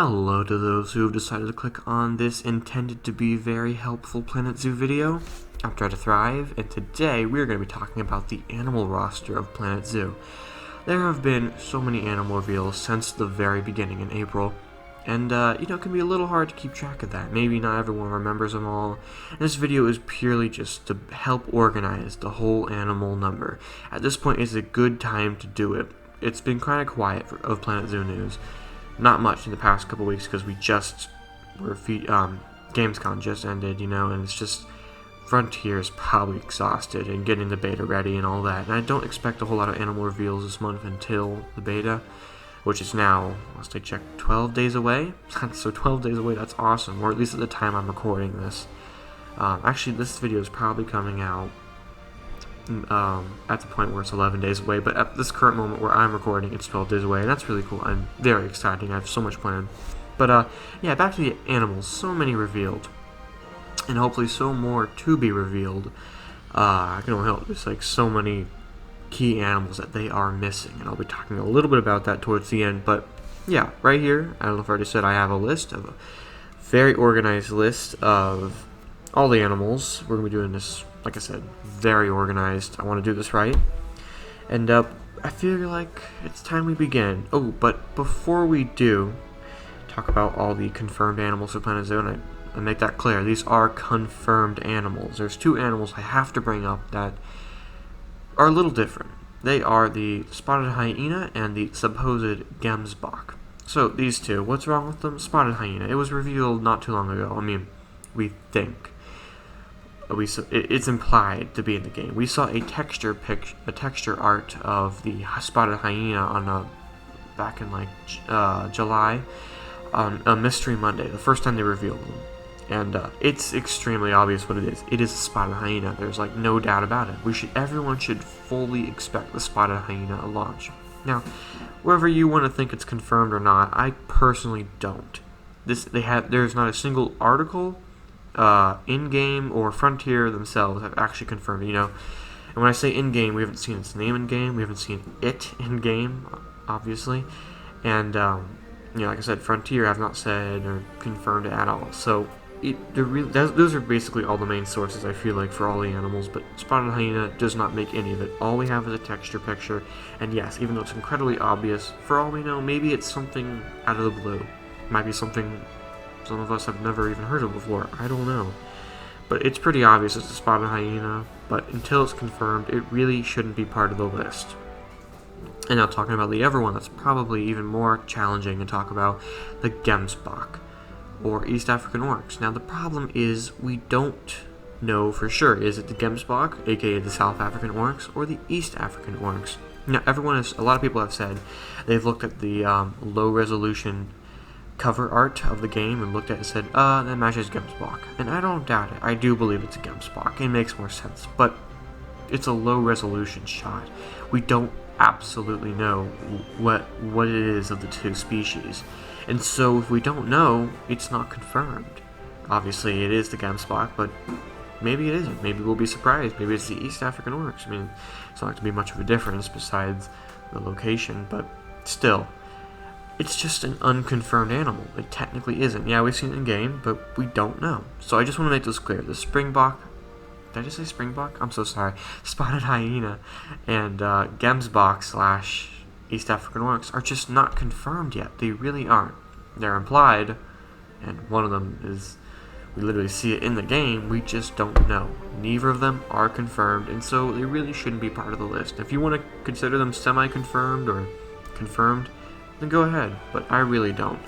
Hello to those who have decided to click on this intended to be very helpful Planet Zoo video. I'm Try to Thrive, and today we're going to be talking about the animal roster of Planet Zoo. There have been so many animal reveals since the very beginning in April, and it can be a little hard to keep track of that. Maybe not everyone remembers them all. And this video is purely just to help organize the whole animal number. At this point, it's a good time to do it. It's been kind of quiet of Planet Zoo news. Not much in the past couple weeks because we just were Gamescom just ended, and it's just Frontier is probably exhausted and getting the beta ready and all that. And I don't expect a whole lot of animal reveals this month until the beta, which is now, last I checked, 12 days away. So 12 days away, that's awesome, or at least at the time I'm recording this. Actually, this video is probably coming out at the point where it's 11 days away, but at this current moment where I'm recording, it's 12 days away, and that's really cool. I'm very excited. I have so much planned. But yeah, back to the animals. So many revealed, and hopefully so more to be revealed. I can only hope. There's like so many key animals that they are missing, and I'll be talking a little bit about that towards the end. But yeah, right here, I don't know if I already said, I have a very organized list of all the animals. We're going to be doing this, like I said, very organized. I want to do this right. And I feel like it's time we begin. Oh, but before we do talk about all the confirmed animals for Planet Zoo, and I make that clear, these are confirmed animals. There's two animals I have to bring up that are a little different. They are the spotted hyena and the supposed gemsbok. So these two, what's wrong with them? Spotted hyena. It was revealed not too long ago. I mean, we think. It's implied to be in the game. We saw a texture art of the spotted hyena back in July on a Mystery Monday, the first time they revealed them, and it's extremely obvious what it is. It is a spotted hyena. There's no doubt about it. Everyone should fully expect the spotted hyena at launch. Now, whether you want to think it's confirmed or not, I personally don't. There's not a single article, in-game or Frontier themselves have actually confirmed it, And when I say in-game, we haven't seen its name in-game, we haven't seen it in-game, obviously, and, like I said, Frontier have not said or confirmed it at all, so those are basically all the main sources, I feel like, for all the animals, but spotted hyena does not make any of it. All we have is a texture picture, and yes, even though it's incredibly obvious, for all we know, maybe it's something out of the blue. It might be something some of us have never even heard of before. I don't know. But it's pretty obvious it's a spotted hyena, but until it's confirmed, it really shouldn't be part of the list. And now talking about the other one that's probably even more challenging to talk about, the gemsbok, or East African oryx. Now the problem is we don't know for sure. Is it the gemsbok, aka the South African oryx, or the East African oryx? Now a lot of people have said they've looked at the low resolution cover art of the game and looked at it and said, that matches gemsbok. And I don't doubt it. I do believe it's a gemsbok. It makes more sense. But it's a low resolution shot. We don't absolutely know what it is of the two species. And so if we don't know, it's not confirmed. Obviously it is the gemsbok, but maybe it isn't. Maybe we'll be surprised. Maybe it's the East African oryx. I mean, it's not going to be much of a difference besides the location, but still, it's just an unconfirmed animal. It technically isn't. Yeah, we've seen it in game, but we don't know. So I just want to make this clear. The springbok, did I just say springbok? I'm so sorry. Spotted hyena and gemsbok / East African oryx are just not confirmed yet. They really aren't. They're implied, and one of them is, we literally see it in the game, we just don't know. Neither of them are confirmed, and so they really shouldn't be part of the list. If you want to consider them semi-confirmed or confirmed, then go ahead, but I really don't.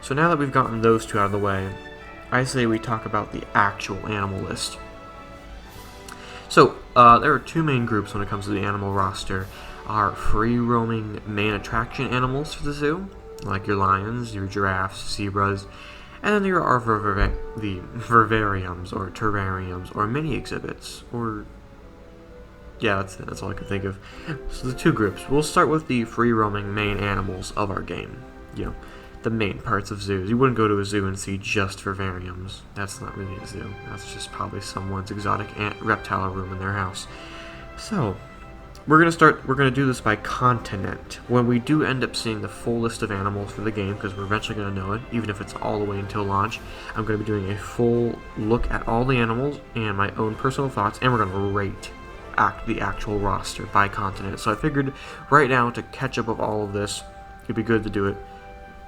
So now that we've gotten those two out of the way, I say we talk about the actual animal list. So, there are two main groups when it comes to the animal roster. Our free-roaming main attraction animals for the zoo, like your lions, your giraffes, zebras, and then there are the vivariums, or terrariums, or mini exhibits, or yeah, that's it. That's all I can think of. So the two groups. We'll start with the free-roaming main animals of our game. The main parts of zoos. You wouldn't go to a zoo and see just vivariums. That's not really a zoo. That's just probably someone's exotic reptile room in their house. So, We're gonna do this by continent. When we do end up seeing the full list of animals for the game, because we're eventually gonna know it, even if it's all the way until launch, I'm gonna be doing a full look at all the animals and my own personal thoughts, and we're gonna rate the actual roster by continent. So I figured right now, to catch up with all of this, it'd be good to do it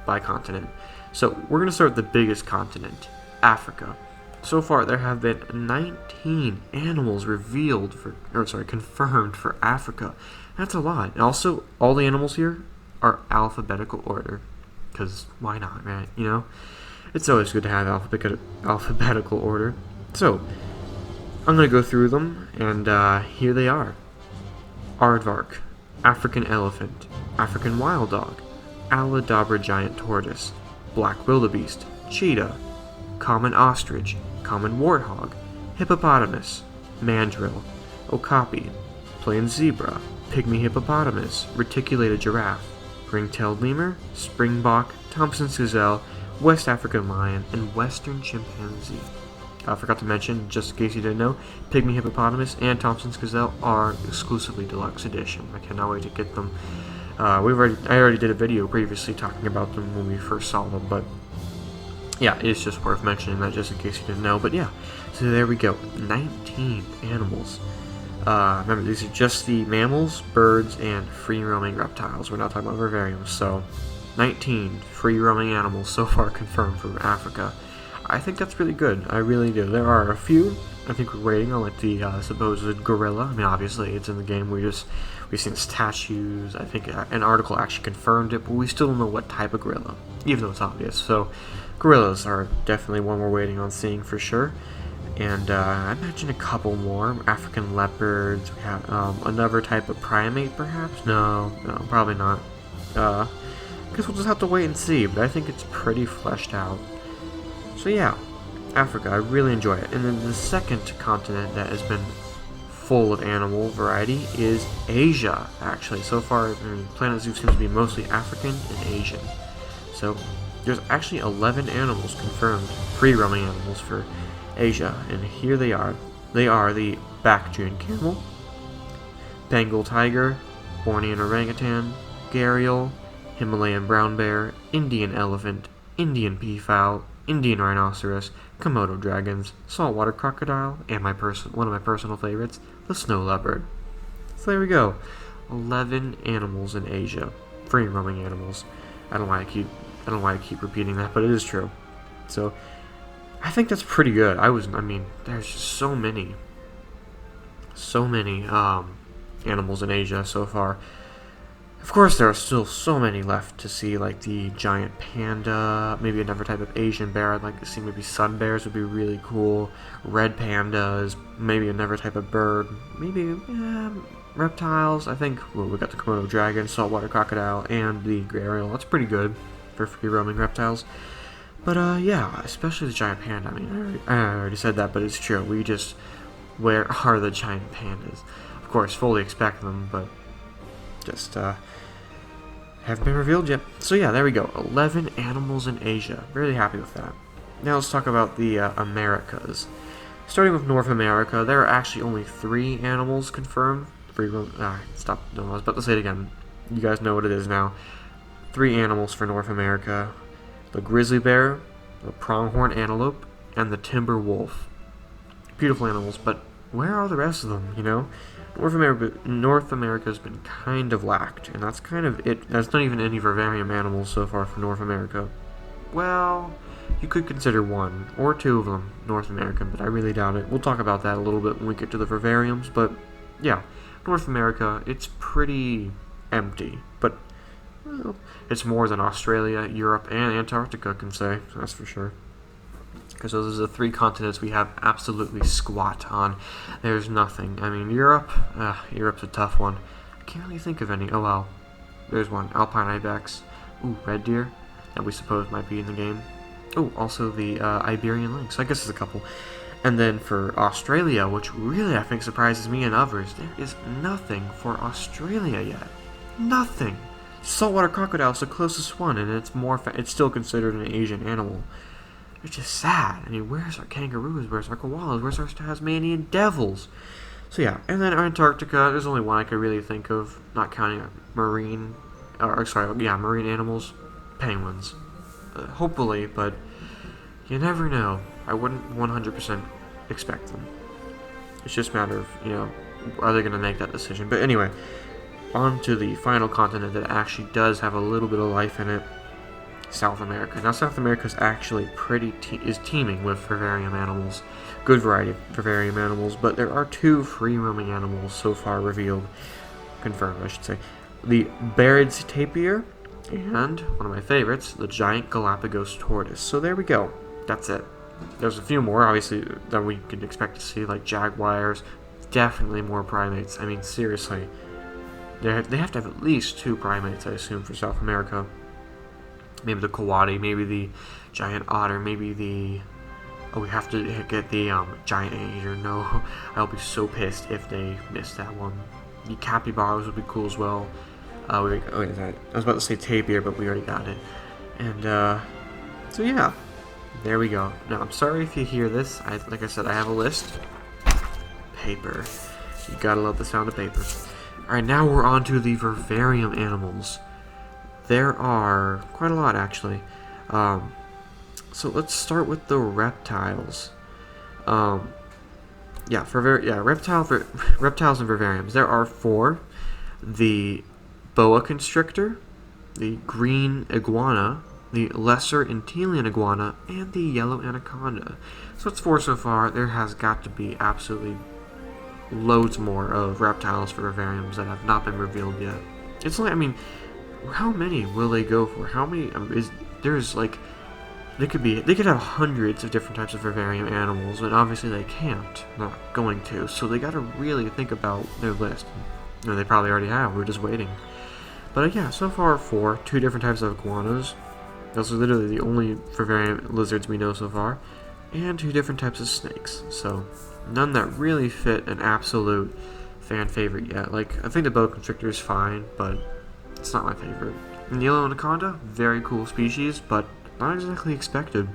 by continent. So we're gonna start with the biggest continent, Africa. So far, there have been 19 animals confirmed for Africa. That's a lot. And also, all the animals here are alphabetical order, because why not, right? You know, it's always good to have alphabetical order. So, I'm gonna go through them, and here they are: aardvark, African elephant, African wild dog, Aladabra giant tortoise, black wildebeest, cheetah, common ostrich, common warthog, hippopotamus, mandrill, okapi, plain zebra, pygmy hippopotamus, reticulated giraffe, ring-tailed lemur, springbok, Thompson's gazelle, West African lion, and western chimpanzee. I forgot to mention, just in case you didn't know, pygmy hippopotamus and Thompson's gazelle are exclusively deluxe edition. I cannot wait to get them. I already did a video previously talking about them when we first saw them, but yeah, it's just worth mentioning that just in case you didn't know. But yeah, so there we go. 19 animals. Remember, these are just the mammals, birds, and free-roaming reptiles. We're not talking about vivariums. So 19 free-roaming animals so far confirmed from Africa. I think that's really good. I really do. There are a few. I think we're waiting on like the supposed gorilla. I mean, obviously it's in the game. We've seen statues. I think an article actually confirmed it, but we still don't know what type of gorilla, even though it's obvious. So gorillas are definitely one we're waiting on seeing for sure. And I imagine a couple more. African leopards. We have another type of primate, perhaps? No, probably not. I guess we'll just have to wait and see, but I think it's pretty fleshed out. So yeah, Africa, I really enjoy it. And then the second continent that has been full of animal variety is Asia, actually. So far, Planet Zoo seems to be mostly African and Asian. So there's actually 11 animals confirmed, free-roaming animals for Asia, and here they are. They are the Bactrian camel, Bengal tiger, Bornean orangutan, gharial, Himalayan brown bear, Indian elephant, Indian peafowl, Indian rhinoceros, Komodo dragons, saltwater crocodile, and one of my personal favorites, the snow leopard. So there we go. 11 animals in Asia, free-roaming animals. I don't know why I keep repeating that, but it is true. So I think that's pretty good. There's just so many animals in Asia so far. Of course, there are still so many left to see, like the giant panda, maybe another type of Asian bear. I'd like to see maybe sun bears would be really cool. Red pandas, maybe another type of bird, maybe reptiles. I think we got the Komodo dragon, saltwater crocodile, and the gharial. That's pretty good for free-roaming reptiles. But yeah, especially the giant panda. I mean, I already said that, but it's true. Where are the giant pandas? Of course, fully expect them, but just haven't been revealed yet. So yeah, there we go. 11 animals in Asia. Really happy with that. Now let's talk about the Americas. Starting with North America, there are actually only 3 animals confirmed. No, I was about to say it again. You guys know what it is now. 3 animals for North America: the grizzly bear, the pronghorn antelope, and the timber wolf. Beautiful animals, but where are the rest of them, you know? North America's been kind of lacked, and that's kind of it. There's not even any vivarium animals so far for North America. Well, you could consider 1 or 2 of them North American, but I really doubt it. We'll talk about that a little bit when we get to the vivariums, but yeah, North America, it's pretty empty, but well, it's more than Australia, Europe, and Antarctica can say, that's for sure. Because those are the 3 continents we have absolutely squat on. There's nothing. I mean, Europe's a tough one. I can't really think of any. Oh well, there's one. Alpine ibex. Ooh, red deer, that we suppose might be in the game. Ooh, also the Iberian lynx. I guess there's a couple. And then for Australia, which really I think surprises me and others, there is nothing for Australia yet. Nothing. Saltwater crocodile is the closest one, and it's still considered an Asian animal. It's just sad. I mean, where's our kangaroos? Where's our koalas? Where's our Tasmanian devils? So yeah, and then Antarctica, there's only one I could really think of, not counting marine, marine animals, penguins. Hopefully, but you never know. I wouldn't 100% expect them. It's just a matter of, are they going to make that decision? But anyway, on to the final continent that actually does have a little bit of life in it, South America. Now, South America is actually is teeming with vivarium animals, good variety of vivarium animals, but there are 2 free-roaming animals so far revealed, confirmed, I should say. The Baird's tapir, and one of my favorites, the giant Galapagos tortoise. So there we go. That's it. There's a few more, obviously, that we could expect to see, like jaguars, definitely more primates. I mean, seriously. They have to have at least 2 primates, I assume, for South America. Maybe the coati, maybe the giant otter, maybe the... Oh, we have to get the giant anteater. No, I'll be so pissed if they miss that one. The capybaras would be cool as well. I was about to say tapir, but we already got it. And, so yeah. There we go. Now, I'm sorry if you hear this. Like I said, I have a list. Paper. You gotta love the sound of paper. Alright, now we're on to the vivarium animals. There are quite a lot, actually. So let's start with the reptiles. Reptiles and vivariums. There are 4. The boa constrictor, the green iguana, the lesser Antillean iguana, and the yellow anaconda. So it's 4 so far. There has got to be absolutely loads more of reptiles for vivariums that have not been revealed yet. It's like, I mean, how many will they go for? How many they could have hundreds of different types of vivarium animals, and obviously they can't, not going to. So they got to really think about their list. They probably already have. We're just waiting. But yeah, so far 4, 2 different types of iguanas. Those are literally the only vivarium lizards we know so far, and 2 different types of snakes. So none that really fit an absolute fan favorite yet. Like, I think the boa constrictor is fine, but it's not my favorite. And the yellow anaconda, very cool species, but not exactly expected.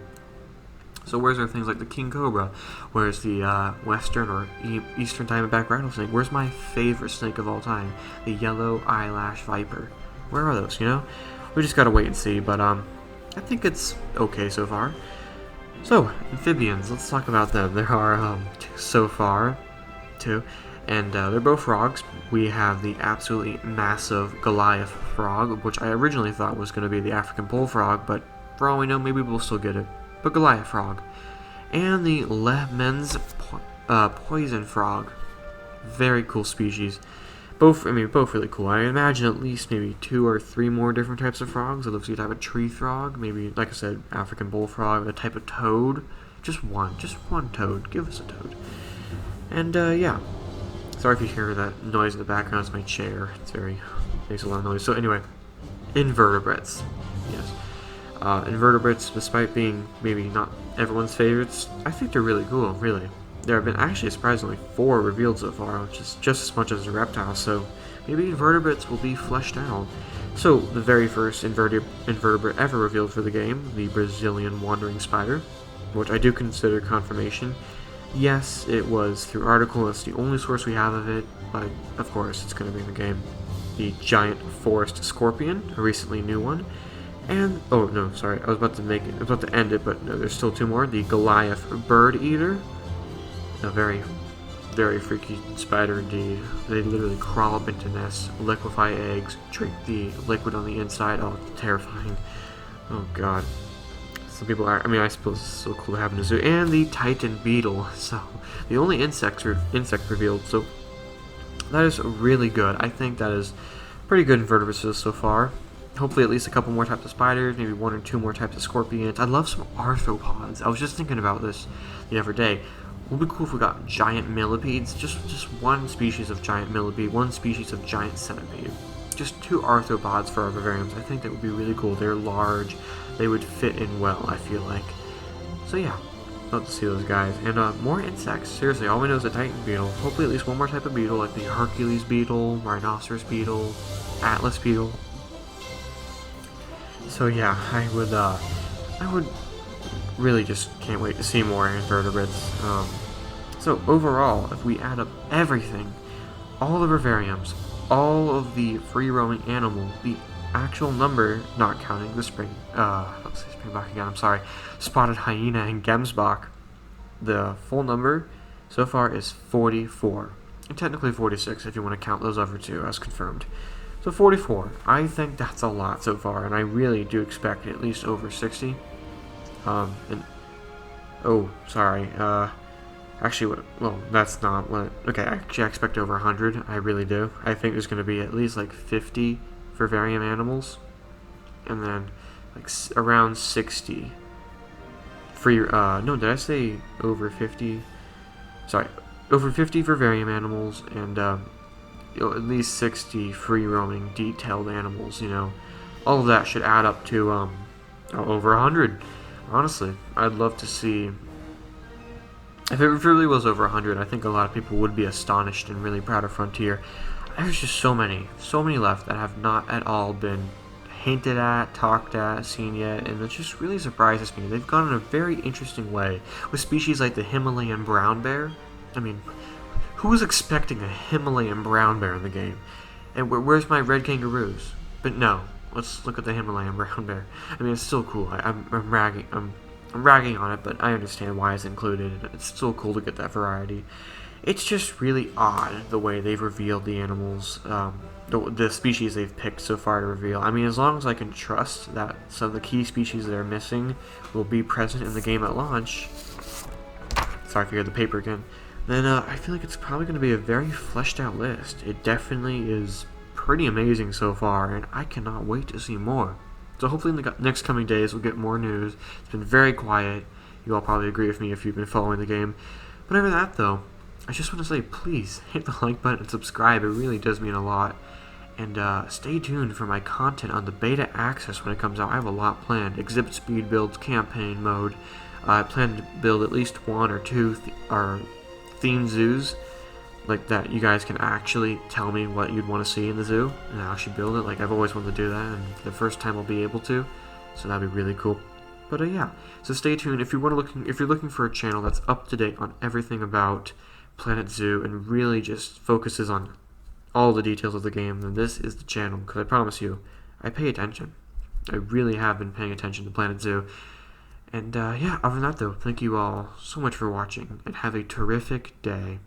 So where's our things like the king cobra? Where's the western or eastern diamondback rattlesnake? Where's my favorite snake of all time? The yellow eyelash viper. Where are those, We just gotta wait and see, but I think it's okay so far. So, amphibians, let's talk about them. There are 2 so far, 2, and they're both frogs. We have the absolutely massive Goliath frog, which I originally thought was going to be the African bullfrog, but for all we know, maybe we'll still get it. But Goliath frog. And the Lehmann's poison frog. Very cool species. Both really cool. I imagine at least maybe 2 or 3 more different types of frogs. It looks like a type of tree frog, maybe, like I said, African bullfrog, a type of toad. Just one toad. Give us a toad. And, yeah. Sorry if you hear that noise in the background. It's my chair. Makes a lot of noise. So anyway, invertebrates. Yes. Invertebrates, despite being maybe not everyone's favorites, I think they're really cool, really. There have been actually surprisingly 4 revealed so far, which is just as much as the reptiles, so maybe invertebrates will be fleshed out. So, the very first invertebrate ever revealed for the game, the Brazilian wandering spider, which I do consider confirmation. Yes, it was through article, it's the only source we have of it, but of course it's going to be in the game. The giant forest scorpion, a recently new one. And, oh no, sorry, I was about to end it, but no, there's still 2 more. The Goliath bird eater. A very, very freaky spider indeed. They literally crawl up into nests, liquefy eggs, drink the liquid on the inside. Oh, it's terrifying. Oh god. Some people are, I suppose it's so cool to have in a zoo. And the Titan beetle. So, the only insect revealed, so that is really good. I think that is pretty good invertebrates so far. Hopefully at least a couple more types of spiders, maybe 1 or 2 more types of scorpions. I'd love some arthropods. I was just thinking about this the other day. It would be cool if we got giant millipedes, just 1 species of giant millipede, 1 species of giant centipede. Just 2 arthropods for our vivariums. I think that would be really cool. They're large. They would fit in well, I feel like. So yeah, love to see those guys. And more insects. Seriously, all we know is the Titan beetle. Hopefully at least 1 more type of beetle, like the Hercules beetle, rhinoceros beetle, Atlas beetle. So yeah, I would really just can't wait to see more invertebrates. So overall, if we add up everything, all the vivariums, all of the free-roaming animals, the actual number, not counting the let's say springbock again, I'm sorry, spotted hyena and gemsbok, the full number so far is 44. And technically 46 if you want to count those other two as confirmed. So 44. I think that's a lot so far, and I really do expect at least over 60. Oh, sorry. Actually, well, that's not what. Okay, actually, I expect over 100. I really do. I think there's going to be at least like 50 vivarium animals, and then like around 60 free. No, did I say over 50? Sorry, over 50 vivarium animals, and at least 60 free roaming detailed animals. All of that should add up to over 100. Honestly, I'd love to see. If it really was over 100, I think a lot of people would be astonished and really proud of Frontier. There's just so many left that have not at all been hinted at, talked at, seen yet, and it just really surprises me. They've gone in a very interesting way with species like the Himalayan brown bear. I mean, who was expecting a Himalayan brown bear in the game? And where's my red kangaroos? But no, let's look at the Himalayan brown bear. I mean, it's still cool. I'm ragging on it, but I understand why it's included. It's still cool to get that variety. It's just really odd the way they've revealed the animals, the species they've picked so far to reveal. I mean, as long as I can trust that some of the key species that are missing will be present in the game at launch, sorry if you hear the paper again, then I feel like it's probably going to be a very fleshed out list. It definitely is pretty amazing so far, and I cannot wait to see more. So hopefully in the next coming days we'll get more news. It's been very quiet. You all probably agree with me if you've been following the game. But over that though, I just want to say please hit the like button and subscribe. It really does mean a lot. And stay tuned for my content on the beta access when it comes out. I have a lot planned. Exhibit speed builds, campaign mode. I plan to build at least one or two themed zoos. Like that you guys can actually tell me what you'd want to see in the zoo, and I'll actually build it. Like I've always wanted to do that, and the first time I'll be able to, so that'd be really cool. But yeah, so stay tuned if you're looking for a channel that's up to date on everything about Planet Zoo and really just focuses on all the details of the game. Then this is the channel, because I promise you, I pay attention. I really have been paying attention to Planet Zoo. And yeah, other than that though, thank you all so much for watching, and have a terrific day.